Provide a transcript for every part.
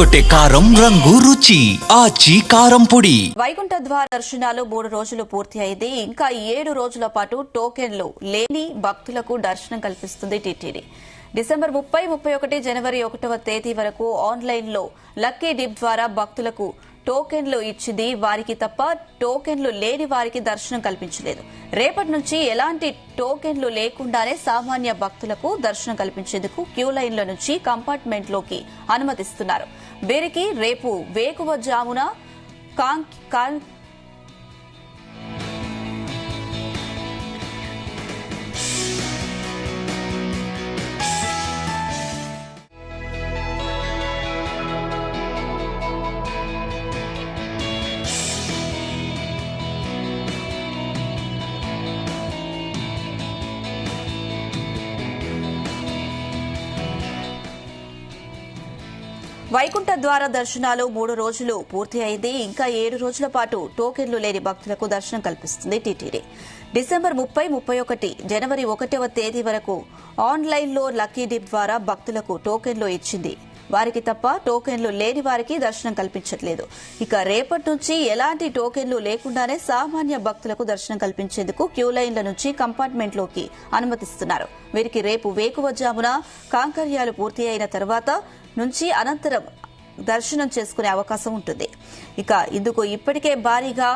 అదరగొట్టే కారం రంగు రుచి ఆచి కారం పొడి. వైకుంఠ ద్వార దర్శనాలు 3 రోజులు పూర్తి అయింది. ఇంకా 7 రోజుల పాటు టోకెన్లు లేని భక్తులకు దర్శనం కల్పిస్తుంది టీటీడీ. డిసెంబర్ 30, 31, జనవరి 1వ తేదీ వరకు ఆన్లైన్లో లక్కీ డిప్ ద్వారా భక్తులకు టోకెన్లు ఇచ్చింది. వారికి తప్ప టోకెన్లు లేని వారికి దర్శనం కల్పించలేదు. రేపటి నుంచి ఎలాంటి టోకెన్లు లేకుండానే సామాన్య భక్తులకు దర్శనం కల్పించేందుకు క్యూ లైన్ల నుంచి కంపార్ట్మెంట్లోకి అనుమతిస్తున్నారు. వీరికి రేపు వేకువజామున వైకుంఠ ద్వార దర్శనాలు 3 రోజులు పూర్తి అయింది. ఇంకా 7 రోజుల పాటు టోకెన్లు లేని భక్తులకు దర్శనం కల్పిస్తుంది టీటీడీ. డిసెంబర్ 30, 31, జనవరి 1వ తేదీ వరకు ఆన్లైన్లో లక్కీ డిప్ ద్వారా భక్తులకు టోకెన్లు ఇచ్చింది. వారికి తప్ప టోకెన్లు లేని వారికి దర్శనం కల్పించట్లేదు. ఇక రేపటి నుంచి ఎలాంటి టోకెన్లు లేకుండానే సామాన్య భక్తులకు దర్శనం కల్పించేందుకు క్యూ లైన్ల నుంచి కంపార్ట్మెంట్లోకి అనుమతిస్తున్నారు. వీరికి రేపు వేకువజామున కాంకర్యాలు పూర్తి అయిన తర్వాత నుంచి అనంతరం దర్శనం చేసుకునే అవకాశం ఉంటుంది. ఇక ఇందుకు ఇప్పటికే భారీగా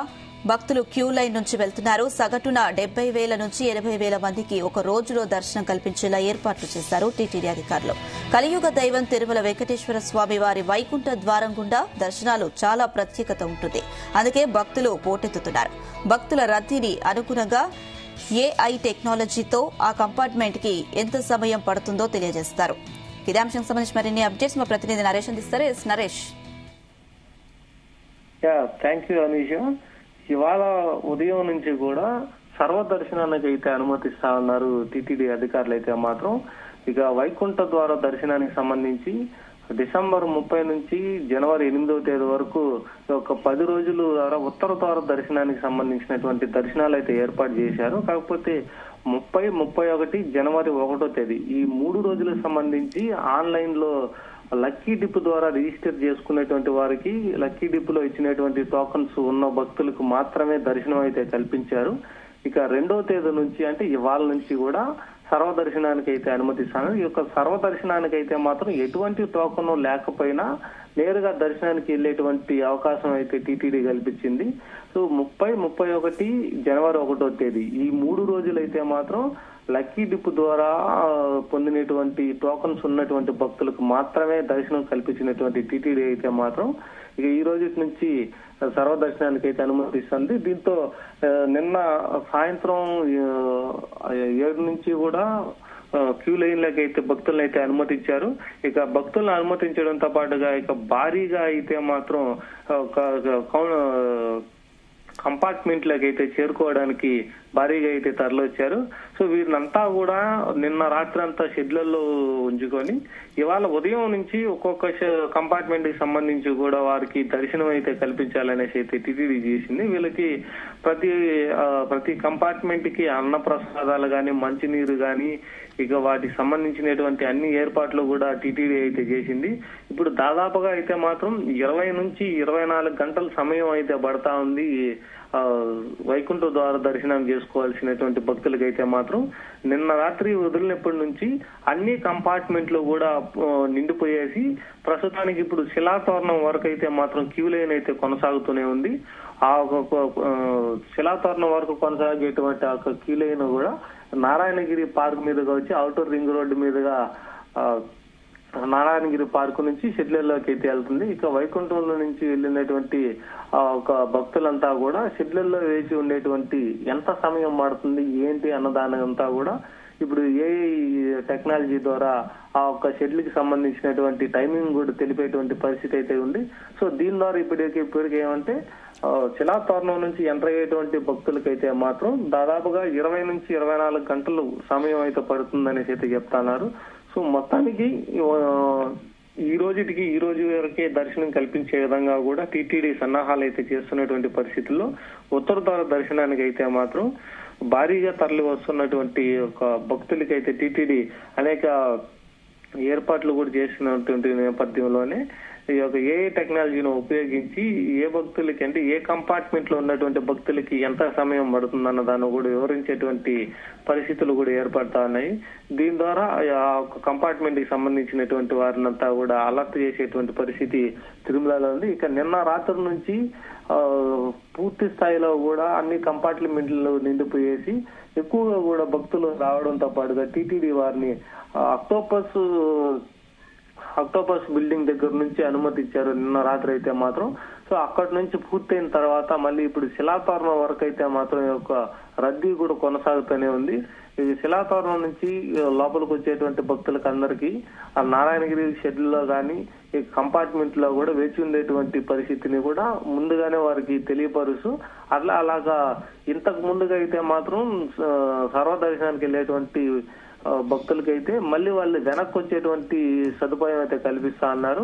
భక్తులు క్యూ లైన్ నుంచి వెళ్తున్నారు. సగటున 70,000 నుంచి 80,000 మందికి ఒక రోజులో దర్శనం కల్పించేలా ఏర్పాట్లు చేశారు టీటీడీ అధికారులు. కలియుగ దైవం తిరుమల వెంకటేశ్వర స్వామి వారి వైకుంఠ ద్వారం గుండా దర్శనాలు చాలా ప్రత్యేకత ఉంటుంది. అందుకే భక్తులు పోటెత్తుతున్నారు. భక్తుల రద్దీని అనుగుణంగా ఏఐ టెక్నాలజీతో ఆ కంపార్ట్మెంట్ కి ఎంత సమయం పడుతుందో తెలియజేస్తారు. ఇదే అంశానికి సంబంధించి మరిన్ని అప్డేట్స్ మా ప్రతినిధి నరేష్ అందిస్తారు. నరేష్. Thank you Anisha. ఇవాళ ఉదయం నుంచి కూడా సర్వదర్శనానికి అయితే అనుమతిస్తా ఉన్నారు టీటీడీ అధికారులు. అయితే మాత్రం ఇక వైకుంఠ ద్వార దర్శనానికి సంబంధించి డిసెంబర్ 30 నుంచి జనవరి 8వ తేదీ వరకు ఒక 10 రోజులు ద్వారా ఉత్తర ద్వార దర్శనానికి సంబంధించినటువంటి దర్శనాలు అయితే ఏర్పాటు చేశారు. కాకపోతే 30, 31, జనవరి 1వ తేదీ ఈ 3 రోజులకు సంబంధించి ఆన్లైన్ లో లక్కీ డిప్ ద్వారా రిజిస్టర్ చేసుకునేటువంటి వారికి లక్కీ డిప్ లో ఇచ్చినటువంటి టోకన్స్ ఉన్న భక్తులకు మాత్రమే దర్శనం అయితే కల్పించారు. ఇక 2వ తేదీ నుంచి అంటే ఇవాళ నుంచి కూడా సర్వదర్శనానికి అయితే అనుమతిస్తాను. ఈ యొక్క సర్వదర్శనానికి అయితే మాత్రం ఎటువంటి టోకన్ లేకపోయినా నేరుగా దర్శనానికి వెళ్లేటువంటి అవకాశం అయితే టీటీడీ కల్పించింది. సో 30, 31, జనవరి 1వ తేదీ ఈ 3 రోజులైతే మాత్రం లక్కీ డిప్ ద్వారా పొందినటువంటి టోకన్స్ ఉన్నటువంటి భక్తులకు మాత్రమే దర్శనం కల్పించినటువంటి టీటీడీ అయితే మాత్రం ఇక ఈ రోజు నుంచి సర్వదర్శనానికి అయితే అనుమతిస్తుంది. దీంతో నిన్న సాయంత్రం 7 నుంచి కూడా క్యూ లైన్లకి అయితే భక్తులను అయితే అనుమతించారు. ఇక భక్తులను అనుమతించడంతో పాటుగా ఇక భారీగా అయితే మాత్రం కంపార్ట్మెంట్లకి అయితే చేరుకోవడానికి భారీగా అయితే తరలివచ్చారు. సో వీరినంతా కూడా నిన్న రాత్రి అంతా షెడ్లలో ఉంచుకొని ఇవాళ ఉదయం నుంచి ఒక్కొక్క కంపార్ట్మెంట్ కి సంబంధించి కూడా వారికి దర్శనం అయితే కల్పించాలనేసి అయితే టీటీడీ చేసింది. వీళ్ళకి ప్రతి కంపార్ట్మెంట్ కి అన్న ప్రసాదాలు గాని మంచినీరు గాని ఇక వాటికి సంబంధించినటువంటి అన్ని ఏర్పాట్లు కూడా టీటీడీ అయితే చేసింది. ఇప్పుడు దాదాపుగా అయితే మాత్రం 20 నుంచి 24 గంటల సమయం అయితే పడతా ఉంది వైకుంఠ ద్వార దర్శనం చేసుకోవాల్సినటువంటి భక్తులకైతే మాత్రం. నిన్న రాత్రి వదిలినప్పటి నుంచి అన్ని కంపార్ట్మెంట్లు కూడా నిండిపోయేసి ప్రస్తుతానికి ఇప్పుడు శిలాతోరణం వరకు అయితే మాత్రం క్యూ లైన్ అయితే కొనసాగుతూనే ఉంది. ఆ శిలాతోరణం వరకు కొనసాగేటువంటి ఆ క్యూ లైన్ కూడా నారాయణగిరి పార్క్ మీదుగా వచ్చి ఔటర్ రింగ్ రోడ్డు మీదుగా నారాయణగిరి పార్కు నుంచి షెడ్లలోకి అయితే వెళ్తుంది. ఇక వైకుంఠంలో నుంచి వెళ్ళినటువంటి ఒక భక్తులంతా కూడా షెడ్లలో వేచి ఉండేటువంటి ఎంత సమయం పడుతుంది ఏంటి అన్నదానంతా కూడా ఇప్పుడు ఏ టెక్నాలజీ ద్వారా ఆ ఒక్క షెడ్లకి సంబంధించినటువంటి టైమింగ్ కూడా తెలిపేటువంటి పరిస్థితి అయితే ఉంది. సో దీని ద్వారా ఇప్పటికి ఏమంటే శిలాతోరణం నుంచి ఎంటర్ అయ్యేటువంటి భక్తులకైతే మాత్రం దాదాపుగా 20 నుంచి 24 గంటలు సమయం అయితే పడుతుందనేసి అయితే చెప్తున్నారు. సో మొత్తానికి ఈ రోజు వరకే దర్శనం కల్పించే విధంగా కూడా టీటీడీ సన్నాహాలు అయితే చేస్తున్నటువంటి పరిస్థితుల్లో ఉత్తర ద్వార దర్శనానికి అయితే మాత్రం భారీగా తరలి వస్తున్నటువంటి ఒక భక్తులకైతే టీటీడీ అనేక ఏర్పాట్లు కూడా చేసినటువంటి నేపథ్యంలోనే ఈ యొక్క ఏఐ టెక్నాలజీని ఉపయోగించి ఏ భక్తులకి అంటే ఏ కంపార్ట్మెంట్ లో ఉన్నటువంటి భక్తులకి ఎంత సమయం పడుతుందన్న దాన్ని కూడా వివరించేటువంటి పరిస్థితులు కూడా ఏర్పడతా ఉన్నాయి. దీని ద్వారా ఆ కంపార్ట్మెంట్ కి సంబంధించినటువంటి వారినంతా కూడా అలర్ట్ చేసేటువంటి పరిస్థితి తిరుమలలో ఉంది. ఇక నిన్న రాత్రి నుంచి పూర్తి స్థాయిలో కూడా అన్ని కంపార్ట్మెంట్లు నిండిపోయేసి ఎక్కువగా కూడా భక్తులు రావడంతో పాటుగా టీటీడీ వారిని అక్టోపస్ బిల్డింగ్ దగ్గర నుంచి అనుమతి ఇచ్చారు నిన్న రాత్రి అయితే మాత్రం. సో అక్కడి నుంచి పూర్తయిన తర్వాత మళ్ళీ ఇప్పుడు శిలాతోరణం వరకు అయితే మాత్రం ఈ యొక్క రద్దీ కూడా కొనసాగుతూనే ఉంది. ఈ శిలాతోరణం నుంచి లోపలికి వచ్చేటువంటి భక్తులకు అందరికీ ఆ నారాయణగిరి షెడ్యూల్లో కానీ ఈ కంపార్ట్మెంట్ లో కూడా వేచి ఉండేటువంటి పరిస్థితిని కూడా ముందుగానే వారికి తెలియపరుస్తూ అలాగా ఇంతకు ముందుగా అయితే మాత్రం సర్వదర్శనానికి వెళ్ళేటువంటి భక్తులకైతే మళ్ళీ వాళ్ళు వెనక్కి వచ్చేటువంటి సదుపాయం అయితే కల్పిస్తా అన్నారు.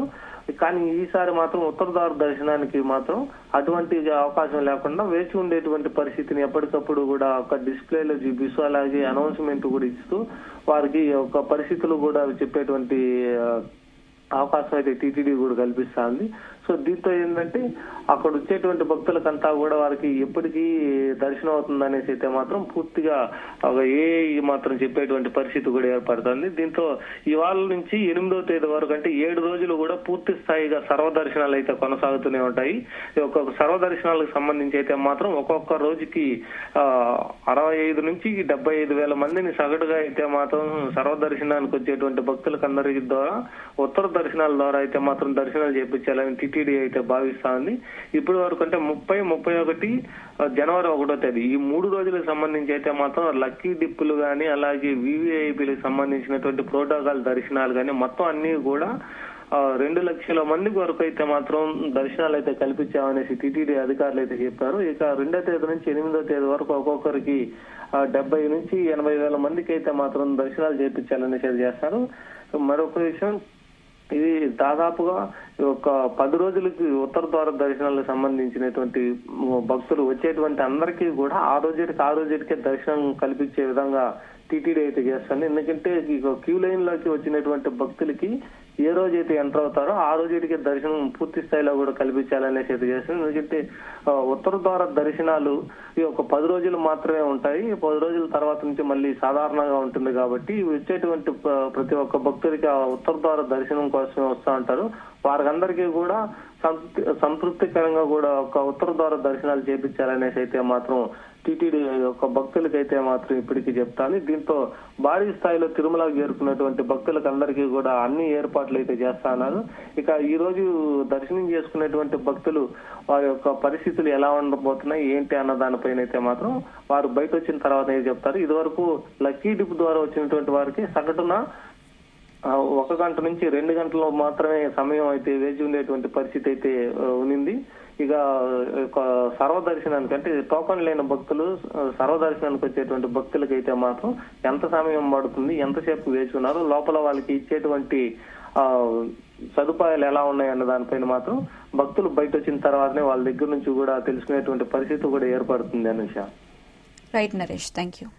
కానీ ఈసారి మాత్రం ఉత్తరద్వార దర్శనానికి మాత్రం అటువంటి అవకాశం లేకుండా వేచి ఉండేటువంటి పరిస్థితిని ఎప్పటికప్పుడు కూడా ఒక డిస్ప్లేలో చూపిస్తూ అలాగే అనౌన్స్మెంట్ కూడా ఇస్తూ వారికి ఒక పరిస్థితులు కూడా చెప్పేటువంటి అవకాశం అయితే టీటీడీ కూడా కల్పిస్తా ఉంది. సో దీంతో ఏంటంటే అక్కడ వచ్చేటువంటి భక్తులకంతా కూడా వారికి ఎప్పటికీ దర్శనం అవుతుంది అనేసి అయితే మాత్రం పూర్తిగా ఏ మాత్రం చెప్పేటువంటి పరిస్థితి కూడా ఏర్పడుతుంది. దీంతో ఇవాళ నుంచి 8వ తేదీ వరకు అంటే 7 రోజులు కూడా పూర్తి స్థాయిగా సర్వదర్శనాలు అయితే కొనసాగుతూనే ఉంటాయి. ఒక్కొక్క సర్వదర్శనాలకు సంబంధించి అయితే మాత్రం ఒక్కొక్క రోజుకి 65 నుంచి 75 వేల మందిని సగటుగా అయితే మాత్రం సర్వదర్శనానికి వచ్చేటువంటి భక్తులకు అందరి ద్వారా ఉత్తర దర్శనాల ద్వారా అయితే మాత్రం దర్శనాలు చేయించాలని టీటీడీ అయితే భావిస్తా ఉంది. ఇప్పటి వరకు అంటే 30, 31 జనవరి 1వ తేదీ ఈ 3 రోజులకు సంబంధించి అయితే మాత్రం లక్కీ డిప్పులు గానీ అలాగే వివిఐపీలకు సంబంధించినటువంటి ప్రోటోకాల్ దర్శనాలు గానీ మొత్తం అన్ని కూడా 2 లక్షల మందికి వరకు అయితే మాత్రం దర్శనాలు అయితే కల్పించామనేసి టీటీడీ అధికారులు అయితే చెప్పారు. ఇక 2వ తేదీ నుంచి 8వ తేదీ వరకు ఒక్కొక్కరికి 70 నుంచి 80 వేల మందికి అయితే మాత్రం దర్శనాలు చేయించాలనేసి చేస్తారు. మరొక విషయం, ఇది దాదాపుగా ఒక 10 రోజులకి ఉత్తర ద్వార దర్శనాలకు సంబంధించినటువంటి భక్తులు వచ్చేటువంటి అందరికీ కూడా ఆ రోజుటికే దర్శనం కల్పించే విధంగా టీటీడీ అయితే చేస్తుంది. ఎందుకంటే క్యూ లైన్ లోకి వచ్చినటువంటి భక్తులకి ఏ రోజైతే ఎంటర్ అవుతారో ఆ రోజుటికే దర్శనం పూర్తి స్థాయిలో కూడా కల్పించాలనేసి అయితే చేస్తుంది. ఎందుకంటే ఉత్తర ద్వార దర్శనాలు ఈ ఒక 10 రోజులు మాత్రమే ఉంటాయి. 10 రోజుల తర్వాత నుంచి మళ్ళీ సాధారణంగా ఉంటుంది కాబట్టి వచ్చేటువంటి ప్రతి ఒక్క భక్తుడికి ఆ ఉత్తర ద్వార దర్శనం కోసమే వస్తూ ఉంటారు. వారందరికీ కూడా సంతృప్తికరంగా కూడా ఒక ఉత్తర ద్వార దర్శనాలు చేపించాలనేసి అయితే మాత్రం టీటీడీ యొక్క భక్తులకైతే మాత్రం ఇప్పటికీ చెప్తాను. దీంతో భారీ స్థాయిలో తిరుమలకు చేరుకున్నటువంటి భక్తులకు అందరికీ కూడా అన్ని ఏర్పాట్లు అయితే చేస్తా ఉన్నారు. ఇక ఈ రోజు దర్శనం చేసుకునేటువంటి భక్తులు వారి యొక్క పరిస్థితులు ఎలా ఉండబోతున్నాయి ఏంటి అన్న దానిపైన అయితే మాత్రం వారు బయట వచ్చిన తర్వాత ఏం చెప్తారు. ఇదివరకు లక్కీ డిప్ ద్వారా వచ్చినటువంటి వారికి సగటున 1 గంట నుంచి 2 గంటలు మాత్రమే సమయం అయితే వేచి ఉండేటువంటి పరిస్థితి అయితే ఉన్నింది. ఇక సర్వదర్శనానికి అంటే టోకన్ లేని భక్తులు సర్వదర్శనానికి వచ్చేటువంటి భక్తులకి అయితే మాత్రం ఎంత సమయం పడుతుంది, ఎంతసేపు వేచి ఉన్నారు, లోపల వాళ్ళకి ఇచ్చేటువంటి సదుపాయాలు ఎలా ఉన్నాయి అన్న దానిపైన మాత్రం భక్తులు బయట వచ్చిన తర్వాతనే వాళ్ళ దగ్గర నుంచి కూడా తెలుసుకునేటువంటి పరిస్థితి కూడా ఏర్పడుతుంది Anusha. Right Naresh, thank you.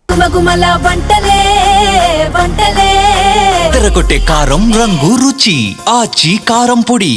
గుమగుమల వంటలే వంటలే తెరకొట్టే కారం రంగు రుచి ఆచి కారం పొడి.